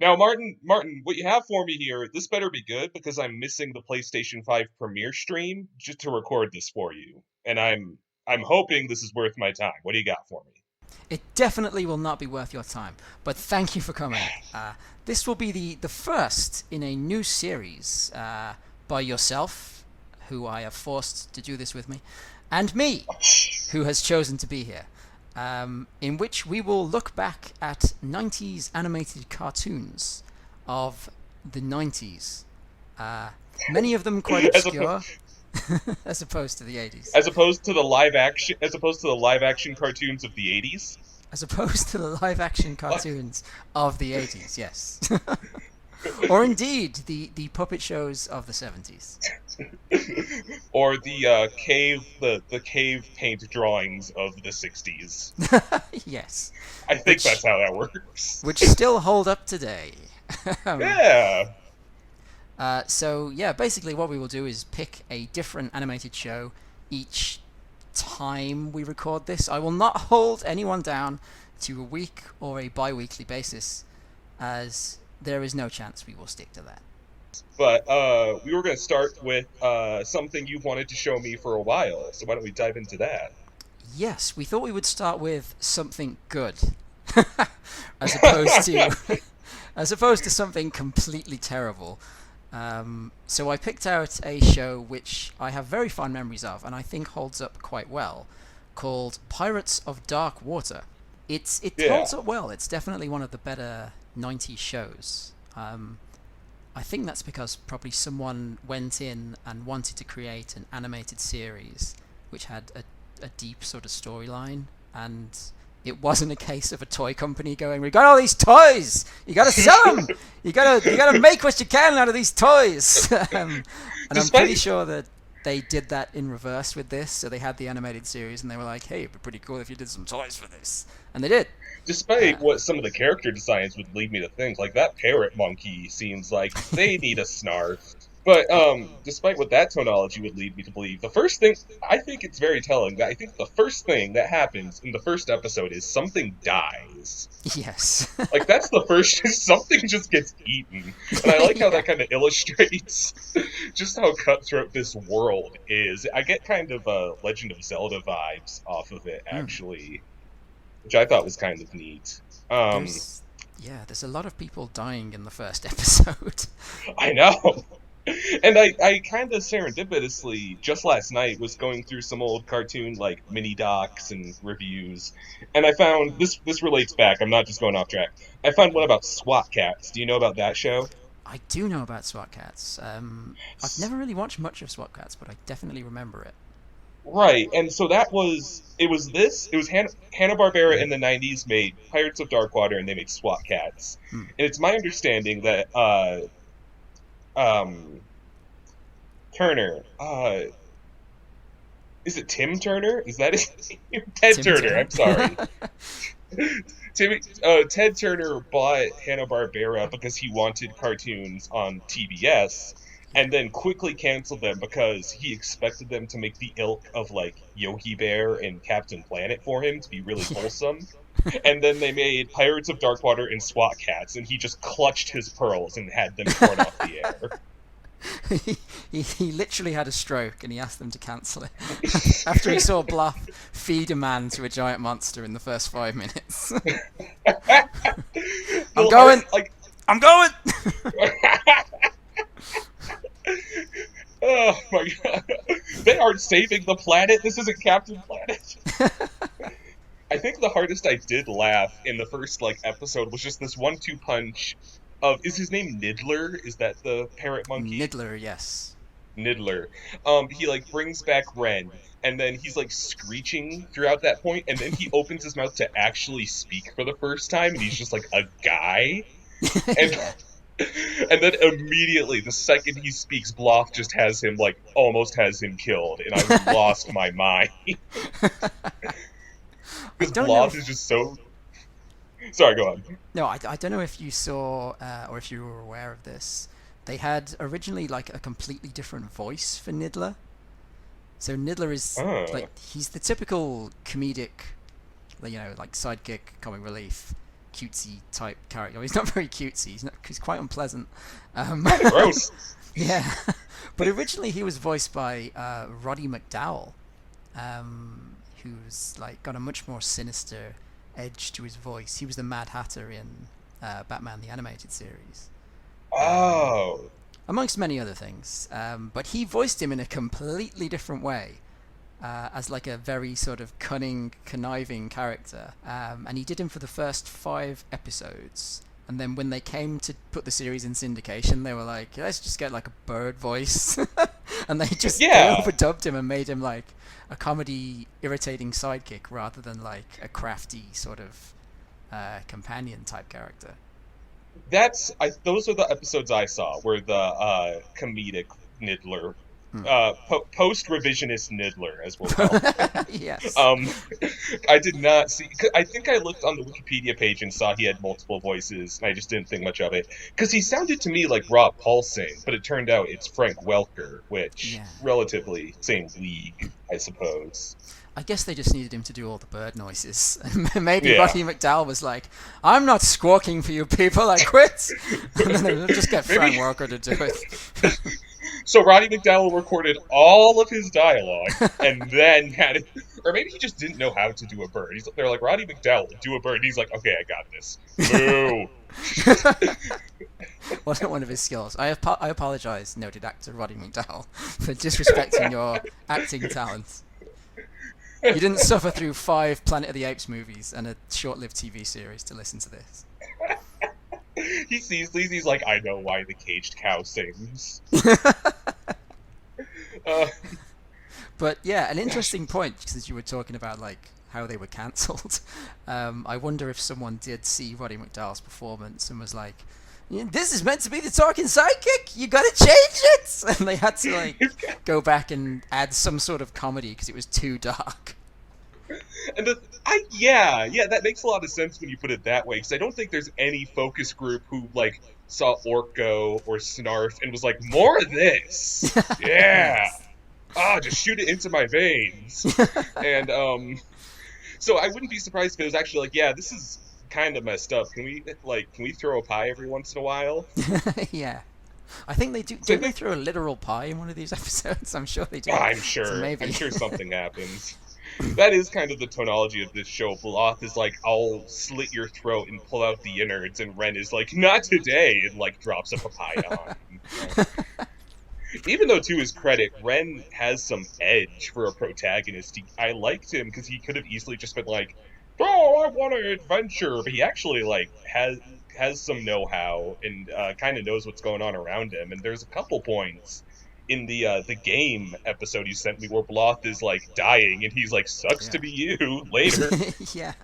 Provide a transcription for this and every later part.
Now, Martin, what you have for me here, this better be good because I'm missing the PlayStation 5 premiere stream just to record this for you. And I'm hoping this is worth my time. What do you got for me? It definitely will not be worth your time, but thank you for coming. This will be the first in a new series by yourself, who I have forced to do this with me, and me, who has chosen to be here, in which we will look back at 90s animated cartoons of the 90s. Uh, Many of them quite As opposed obscure, as opposed to the 80s. as opposed to the live action cartoons of the 80s. As opposed to the live action cartoons of the 80s, yes. Or indeed, the puppet shows of the 70s. Or the the cave paint drawings of the 60s. Yes. I think Which that's how that works. which still hold up today. um, Yeah. so yeah, basically what we will do is pick a different animated show each time we record this. I will not hold anyone down to a week or a bi-weekly basis, as there is no chance we will stick to that. But we were going to start with something you've wanted to show me for a while. So why don't we dive into that? Yes, we thought we would start with something good, as opposed to as opposed to something completely terrible. So I picked out a show which I have very fond memories of, and I think holds up quite well, called Pirates of Darkwater. It Yeah. holds up well. It's definitely one of the better '90s shows. I think that's because probably someone went in and wanted to create an animated series which had a deep sort of storyline, and it wasn't a case of a toy company going, "We got all these toys, you gotta sell them, you gotta make what you can out of these toys." And I'm pretty Despite sure that they did that in reverse with this. So they had the animated series, and they were like, "Hey, it'd be pretty cool if you did some toys for this," and they did. despite Uh, what some of the character designs would lead me to think, like that parrot monkey seems like they need a snarf. But despite what that tonology would lead me to believe, the first thing I think it's very telling that I think the first thing that happens in the first episode is something dies. yes. Like that's the first something just gets eaten. And I like how Yeah. that kind of illustrates just how cutthroat this world is. I get kind of Legend of Zelda vibes off of it Mm. actually, which I thought was kind of neat. Um There's yeah, there's a lot of people dying in the first episode. I know. And I kind of serendipitously just last night was going through some old cartoon like mini docs and reviews, and I found this relates back. I'm not just going off track. I found one about SWAT cats. Do you know about that show? I do know about SWAT Cats. I've never really watched much of SWAT Cats, but I definitely remember it. Right, and so it was Hanna-Barbera in the 90s made Pirates of Darkwater and they made SWAT cats. Hmm. And it's my understanding that um Turner, is it Tim Turner? Is that his name? Ted Timmy Turner, Turner. I'm sorry. Ted Turner bought Hanna-Barbera because he wanted cartoons on TBS Yeah. and then quickly canceled them because he expected them to make the ilk of like Yogi Bear and Captain Planet for him to be really Yeah. wholesome. And then they made Pirates of Darkwater and SWAT Cats, and he just clutched his pearls and had them torn off the air. He literally had a stroke and he asked them to cancel it after he saw Bluff feed a man to a giant monster in the first 5 minutes. I'm The going. art, like, I'm going. oh my god, they aren't saving the planet. This isn't Captain Planet. I think the hardest I did laugh in the first like episode was just this one-two punch of is his name Niddler? Is that the parrot monkey? Niddler, yes. Niddler. He like brings back Ren, and then he's like screeching throughout that point, and then he opens his mouth to actually speak for the first time, and he's just like a guy, and Yeah. and then immediately the second he speaks, Bloth just has him like almost has him killed, and I lost my mind I because don't know Bloth if is just so. Sorry, go on. no, I don't know if you saw or if you were aware of this. They had originally like a completely different voice for Niddler. So Niddler is Oh, like he's the typical comedic, like sidekick, comic relief. cutesy type character. He's not very cutesy. He's quite unpleasant. Kind of gross. Yeah, but originally he was voiced by Roddy McDowall, who's like got a much more sinister edge to his voice. He was the Mad Hatter in Batman the Animated Series, um, Oh, amongst many other things. But he voiced him in a completely different way, as like a very sort of cunning, conniving character. And he did him for the first 5 episodes. And then when they came to put the series in syndication, they were like, let's just get like a bird voice. And they yeah. overdubbed him and made him like a comedy, irritating sidekick rather than like a crafty sort of companion type character. Those are the episodes I saw where the comedic Niddler, Hmm. post revisionist Niddler, as we'll call him. Yes. Um, I did not see. I think I looked on the Wikipedia page and saw he had multiple voices, and I just didn't think much of it because he sounded to me like Rob Paulsen, but it turned out it's Frank Welker, which Yeah. relatively same league, I suppose. I guess they just needed him to do all the bird noises. Maybe Yeah, Roddy McDowall was like, I'm not squawking for you people, I quit! And then they'll just get Frank maybe. Walker to do it. So Roddy McDowell recorded all of his dialogue and then had it, or maybe he just didn't know how to do a bird. They're like, Roddy McDowell, do a bird. And he's like, okay, I got this. Boo. Wasn't one of his skills. I apologize, noted actor Roddy McDowall, for disrespecting your acting talents. You didn't suffer through 5 Planet of the Apes movies and a short-lived TV series to listen to this. He sees these, he's like, I know why the caged cow sings. Uh, But yeah, an interesting point, since you were talking about like how they were cancelled. I wonder if someone did see Roddy McDowall's performance and was like, "Yeah, this is meant to be the talking sidekick. You gotta change it," and they had to like go back and add some sort of comedy because it was too dark. and yeah, that makes a lot of sense when you put it that way, because I don't think there's any focus group who, like, saw Orko or Snarf and was like, more of this! Yeah! Yes. Ah, just shoot it into my veins! And, so I wouldn't be surprised if it was actually like, yeah, this is kind of messed up. Can we throw a pie every once in a while? Yeah. I think they do. So I Don't they think, throw a literal pie in one of these episodes? I'm sure they oh, do. So I'm maybe. sure something happens. That is kind of the tonality of this show. Bloth is like, I'll slit your throat and pull out the innards, and Ren is like, not today, and like drops a papaya on him. Even though, to his credit, Ren has some edge for a protagonist. I liked him because he could have easily just been like, "Oh, I want an adventure," but he actually like has some know-how and kind of knows what's going on around him. And there's a couple points in the game episode you sent me where Bloth is like dying, and he's like, "Sucks to Yeah. be you." Later. Yeah.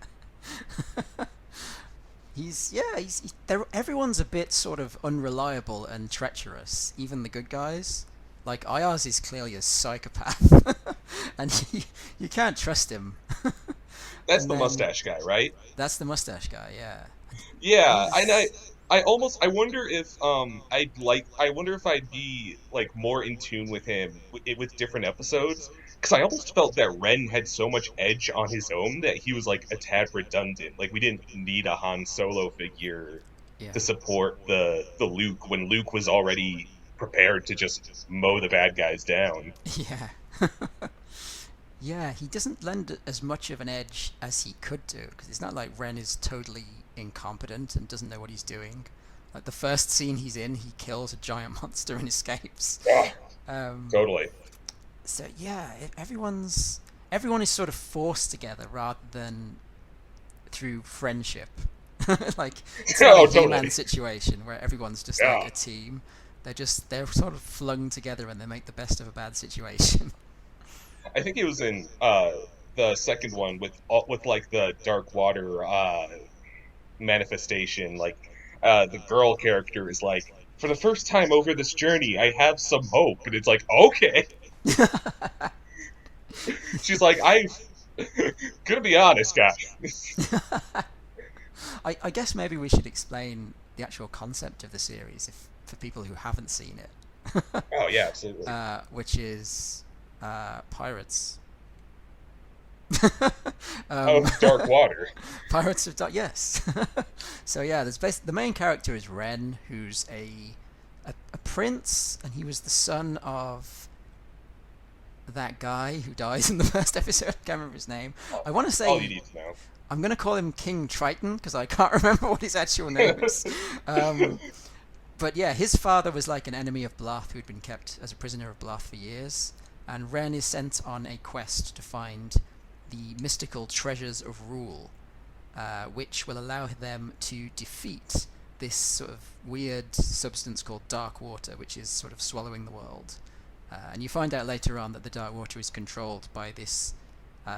Everyone's a bit sort of unreliable and treacherous, even the good guys. Like Ayaz is clearly a psychopath, and you can't trust him. That's And the then mustache guy, right? that's the mustache guy, yeah. Yeah, and He's I wonder if I wonder if I'd be like more in tune with him with different episodes, because I almost felt that Ren had so much edge on his own that he was like a tad redundant. Like we didn't need a Han Solo figure yeah, to support the Luke when Luke was already prepared to just mow the bad guys down. yeah. Yeah, he doesn't lend as much of an edge as he could do because it's not like Ren is totally incompetent and doesn't know what he's doing. Like the first scene he's in, he kills a giant monster and escapes. Yeah, Um, totally. so yeah, everyone is sort of forced together rather than through friendship. Like it's not Oh, a He-Man totally. situation where everyone's just like Yeah. a team. They're sort of flung together and they make the best of a bad situation. I think it was in the second one with like the Darkwater manifestation. Like the girl character is like, for the first time over this journey, I have some hope, and it's like, okay. She's like, I gonna be honest, guys. I guess maybe we should explain the actual concept of the series if for people who haven't seen it, Oh yeah, absolutely. which is pirates. um, of Darkwater. Pirates of Dark. Yes. So yeah, the main character is Ren, who's a prince, and he was the son of that guy who dies in the first episode. I can't remember his name. I want to All you say need to know. I'm gonna call him King Triton because I can't remember what his actual name is. Um, but yeah, his father was like an enemy of Blythe who'd been kept as a prisoner of Blythe for years, and Ren is sent on a quest to find the mystical treasures of rule, which will allow them to defeat this sort of weird substance called Darkwater, which is sort of swallowing the world. And you find out later on that the Darkwater is controlled by this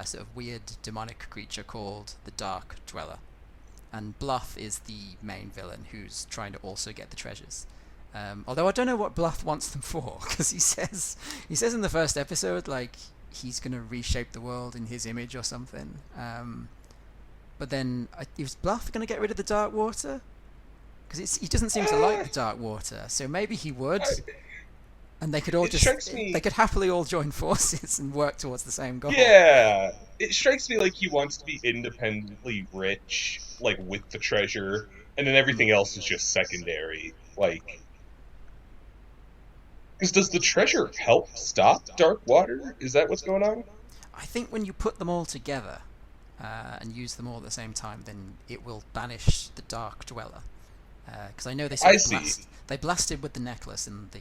sort of weird demonic creature called the Dark Dweller. And Bluff is the main villain who's trying to also get the treasures. Although I don't know what Bluff wants them for, because he says in the first episode like he's gonna reshape the world in his image or something. But then is Bluff gonna get rid of the Dark Water? Because he doesn't seem to like the Dark Water, so maybe he would. And they could all they could happily all join forces and work towards the same goal. Yeah, it strikes me like he wants to be independently rich, like with the treasure, and then everything else is just secondary. Like, because does the treasure help stop Darkwater? Is that what's going on? I think when you put them all together and use them all at the same time, then it will banish the Dark Dweller. Because I know they blasted with the necklace in the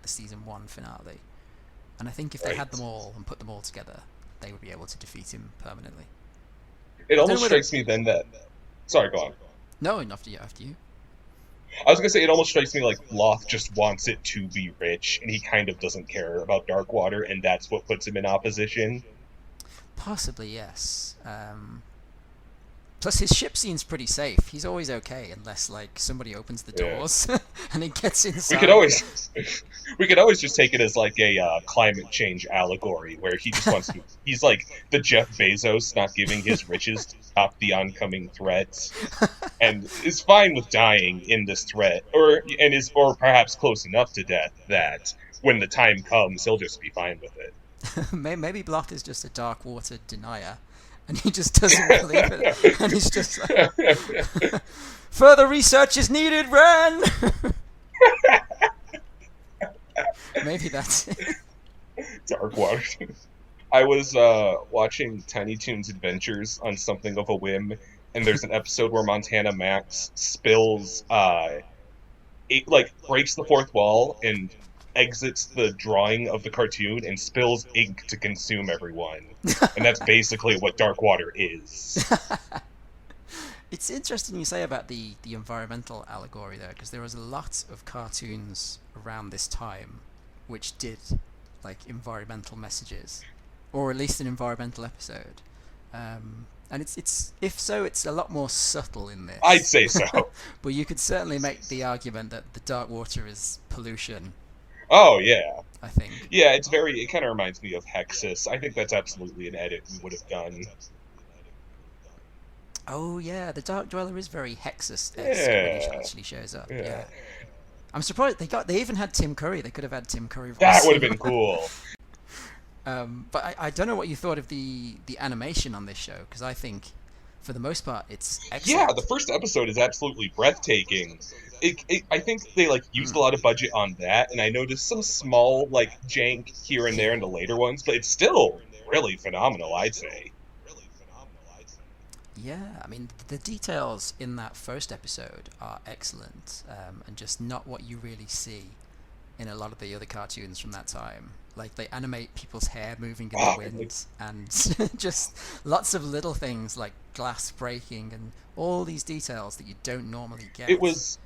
season 1 finale, and I think if they had them all and put them all together, they would be able to defeat him permanently. It almost strikes me then that. Sorry, go on. No, after you. I was gonna say it almost strikes me like Loth just wants it to be rich, and he kind of doesn't care about Darkwater, and that's what puts him in opposition. Possibly, yes. Plus, his ship seems pretty safe. He's always okay unless like somebody opens the doors and he gets inside. We could always just take it as like a climate change allegory where he just wants to. He's like the Jeff Bezos not giving his riches to stop the oncoming threats, and is fine with dying in this threat, or perhaps close enough to death that when the time comes, he'll just be fine with it. Maybe Bluff is just a Darkwater denier. And he just doesn't believe it. And he's just like, further research is needed, Ren! Maybe that's it. Darkwater. I was watching Tiny Toons Adventures on something of a whim, and there's an episode where Montana Max spills, breaks the fourth wall and exits the drawing of the cartoon and spills ink to consume everyone. And that's basically what Darkwater is. It's interesting you say about the environmental allegory there, because there was a lot of cartoons around this time which did like environmental messages, or at least an environmental episode. And it's if so, it's a lot more subtle in this. I'd say so. But you could certainly make the argument that the Darkwater is pollution. Oh, yeah. I think. Yeah, it kind of reminds me of Hexus. I think that's absolutely an edit we would have done. Oh, yeah, the Dark Dweller is very Hexus-esque when he actually shows up. Yeah. I'm surprised they even had Tim Curry. They could have had Tim Curry. That would have been cool. But I don't know what you thought of the animation on this show, because I think, for the most part, it's excellent. Yeah, the first episode is absolutely breathtaking. I think they used a lot of budget on that, and I noticed some small jank here and there in the later ones, but it's still really phenomenal, I'd say. Yeah, I mean the details in that first episode are excellent, and just not what you really see in a lot of the other cartoons from that time. Like they animate people's hair moving in the wind, and just lots of little things like glass breaking and all these details that you don't normally get. It was.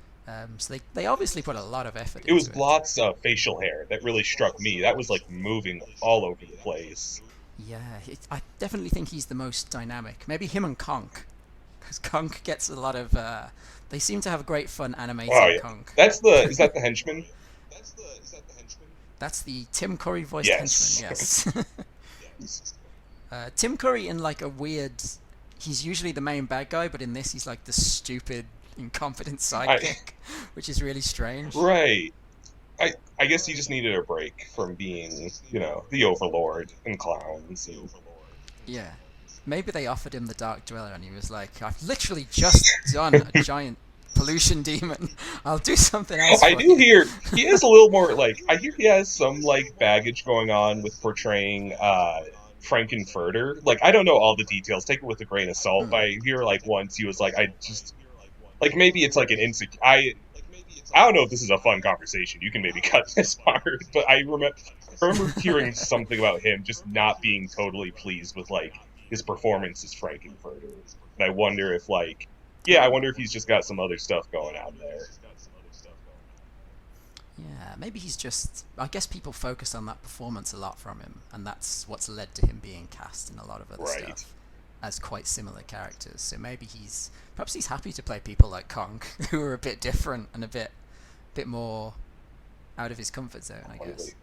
So they obviously put a lot of effort into it. It was Blott's facial hair that really struck me. That was moving all over the place. Yeah, I definitely think he's the most dynamic. Maybe him and Conk, because Conk gets a lot of. They seem to have great fun animating Conk. Is that the henchman? That's the Tim Curry voiced henchman. Yes. Tim Curry in a weird. He's usually the main bad guy, but in this he's the stupid, incompetent sidekick, which is really strange. Right. I guess he just needed a break from being, the overlord and clowns. And... Yeah. maybe they offered him the Dark Dweller, and he was like, "I've literally just done a giant pollution demon. I'll do something else I for do you." hear he is a little more like I hear he has some like baggage going on with portraying Frankenfurter. Like I don't know all the details, take it with a grain of salt, but Hmm. I hear like once he was like I just like maybe it's like an insecure I don't know if this is a fun conversation. You can maybe cut this part, but I remember hearing something about him just not being totally pleased with like his performance as Frankenfurter. And I wonder if like yeah, I Oh, wonder if he's just got some other stuff going on there. yeah. Maybe he's just. I guess people focused on that performance a lot from him, and that's what's led to him being cast in a lot of other Right. stuff as quite similar characters. So maybe perhaps he's happy to play people like Kong, who are a bit different and a bit more out of his comfort zone, I guess. Completely.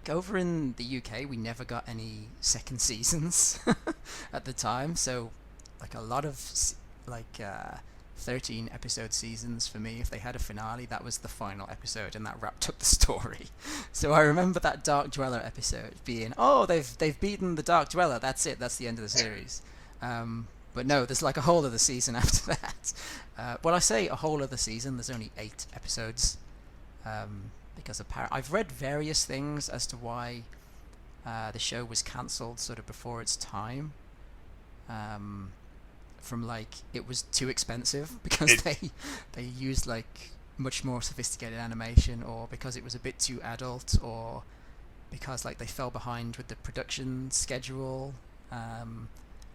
Over in the UK, we never got any second seasons at the time, so like a lot of like 13 episode seasons for me, if they had a finale, that was the final episode and that wrapped up the story. So I remember that Dark Dweller episode being, oh, they've beaten the Dark Dweller, that's it, that's the end of the series. But no, there's like a whole other season after that. When I say a whole other season, there's only 8 episodes. Because I've read various things as to why the show was cancelled sort of before its time. From like it was too expensive because It they used like much more sophisticated animation, or because it was a bit too adult, or because like they fell behind with the production schedule,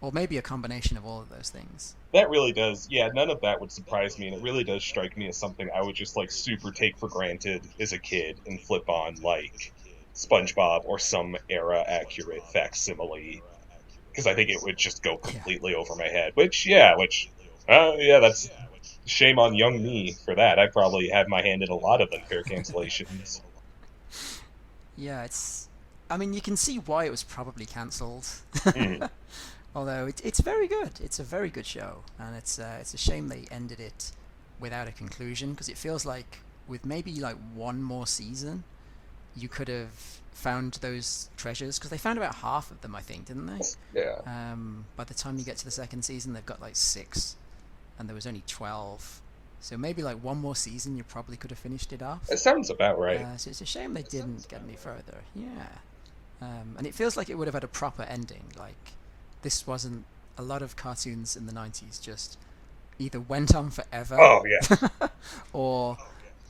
or maybe a combination of all of those things. that really does yeah, none of that would surprise me and it really does strike me as something I would just like super take for granted as a kid and flip on like SpongeBob or some era accurate facsimile because I think it would just go Yeah. completely over my head. Which, that's shame on young me for that. I probably had my hand in a lot of unfair cancellations. Yeah, it's. I mean, you can see why it was probably cancelled. Mm. Although it's very good. It's a very good show, and it's a shame they ended it without a conclusion, because it feels like with maybe like one more season, you could have found those treasures, because they found about half of them, I think, didn't they? Yeah, By the time you get to the second season, they've got like 6, and there was only 12. So maybe like one more season, you probably could have finished it off. it sounds about right. So it's a shame they didn't get any further. Yeah. And it feels like it would have had a proper ending. Like, this wasn't. A lot of cartoons in the 90s just either went on forever, Oh yeah, or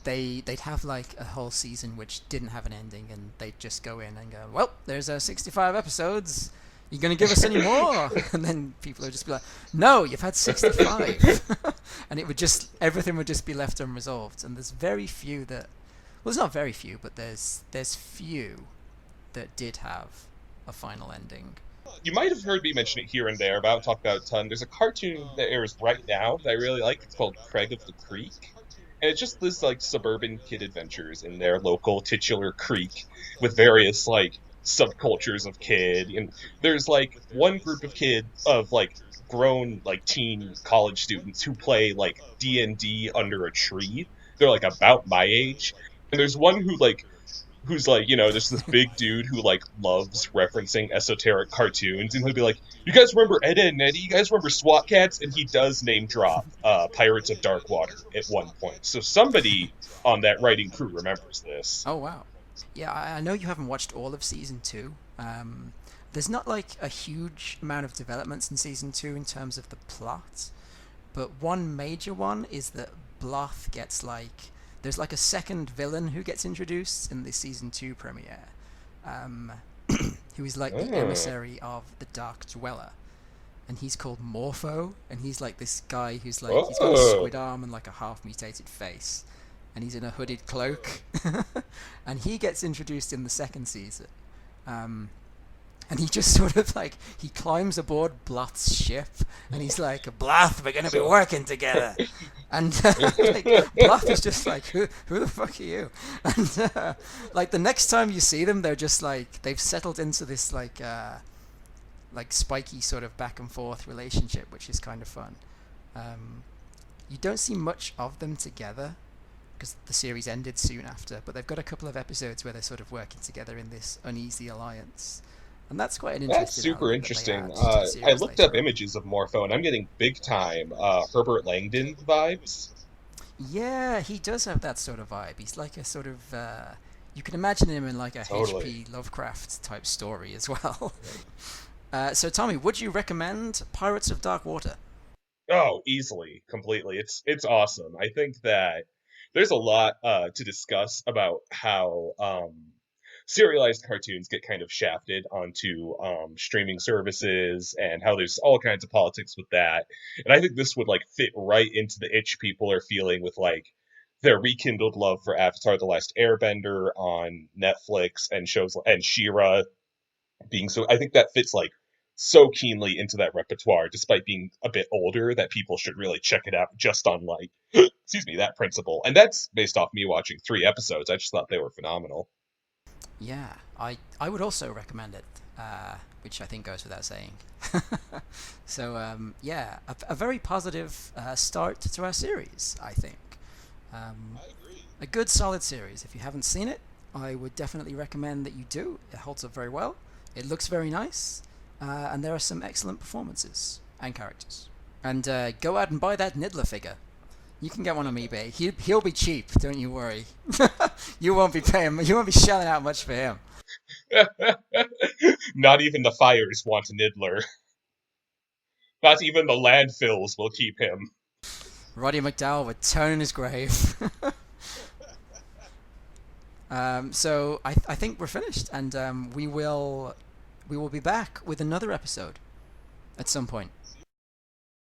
they'd have like a whole season which didn't have an ending, and they'd just go in and go, well, there's 65 episodes. You gonna give us any more? And then people would just be like, no, you've had 65. And it would just, everything would just be left unresolved. And there's very few that, well, there's not very few, but there's few that did have a final ending. you might have heard me mention it here and there, but I don't talk about it a ton. There's a cartoon that airs right now that I really like. It's called Craig of the Creek. And it's just this like suburban kid adventures in their local titular creek with various like subcultures of kid. And there's like one group of kid of like grown like teen college students who play like D&D under a tree. They're like about my age. And there's one who's like, there's this big dude who like loves referencing esoteric cartoons, and he'll be like, "You guys remember Ed, Edd n Eddy? You guys remember SWAT Cats?" And he does name drop Pirates of Darkwater at one point. So somebody on that writing crew remembers this. Oh wow. Yeah, I know you haven't watched all of season 2. There's not like a huge amount of developments in season 2 in terms of the plot, but one major one is that Bloth gets like, there's like a second villain who gets introduced in the season 2 premiere, um, who is like the Oh. emissary of the Dark Dweller, and he's called Morpho, and he's like this guy who's like, he's got a Oh. squid arm and like a half mutated face, and he's in a hooded cloak, and he gets introduced in the second season. Um, and he just sort of like, he climbs aboard Bloth's ship, and he's like, Bloth, we're gonna be So. working together. And like, Bloth is just like, who the fuck are you? And like the next time you see them, they're just like, they've settled into this like spiky sort of back and forth relationship, which is kind of fun. Um, you don't see much of them together because the series ended soon after, but they've got a couple of episodes where they're sort of working together in this uneasy alliance. and that's quite an That's interesting super element that they interesting. add to the I series looked up later on. images of Morpho, and I'm getting big time Herbert Langdon vibes. Yeah, he does have that sort of vibe. He's like a sort of you can imagine him in like a Totally. H.P. Lovecraft type story as well. So, Tommy, would you recommend Pirates of Dark Water? Oh, easily, completely. It's awesome. I think that there's a lot to discuss about how serialized cartoons get kind of shafted onto streaming services and how there's all kinds of politics with that. And I think this would like fit right into the itch people are feeling with like their rekindled love for Avatar: The Last Airbender on Netflix and shows and She-Ra being so I think that fits like so keenly into that repertoire despite being a bit older that people should really check it out just on like excuse me that principle and that's based off me watching 3 episodes. I just thought they were phenomenal. Yeah, I would also recommend it, which I think goes without saying. So yeah, a very positive start to our series, I think. Um, I agree. a good solid series. If you haven't seen it, I would definitely recommend that you do. It holds up very well. It looks very nice, and there are some excellent performances and characters. And go out and buy that Niddler figure. You can get one on eBay. He'll be cheap. Don't you worry. You won't be paying. You won't be shelling out much for him. Not even the fires want Niddler. Not even the landfills will keep him. Roddy McDowell would turn in his grave. So I think we're finished, and we will be back with another episode at some point.